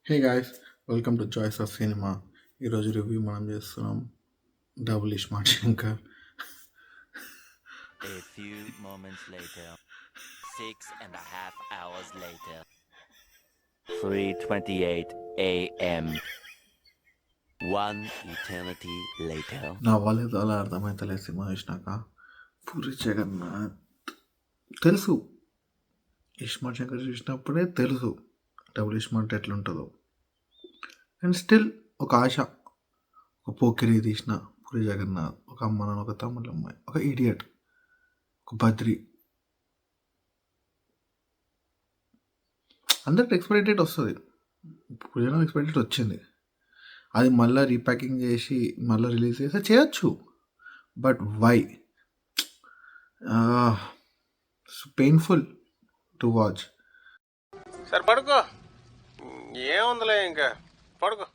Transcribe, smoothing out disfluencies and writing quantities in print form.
Hey guys, welcome to choice of cinema. ఈరోజు review మనం చేస్తున్నాం double iSmart Shankar. A few moments later, 6.5 hours later, 3:28 a.m. One eternity later. నా వాళ్ళేదో అలా అర్థమవుతలేదు సినిమా చూసినాక. పూరి జగన్నాథ్ తెలుసు, ఇస్మార్ట్ శంకర్ చూసినప్పుడే తెలుసు డబుల్ ఇస్మార్ట్ ఎట్లుంటుందో. అండ్ స్టిల్ ఒక ఆశ, ఒక పోకిరి తీసిన పూరి జగన్నాథ్, ఒక అమ్మ నాన్న, ఒక తమ్ముళ్ళ అమ్మాయి, ఒక ఇడియట్, ఒక బద్రి, అందరికి ఎక్స్పైరీ డేట్ వస్తుంది. పూరి జగన్నాథ్ ఎక్స్పైరీ డేట్ వచ్చింది, అది మళ్ళీ రీప్యాకింగ్ చేసి మళ్ళీ రిలీజ్ చేస్తే చేయొచ్చు. But why? Painful to watch. సరే పడుకో, ఏముందిలే ఇంకా పడుకో.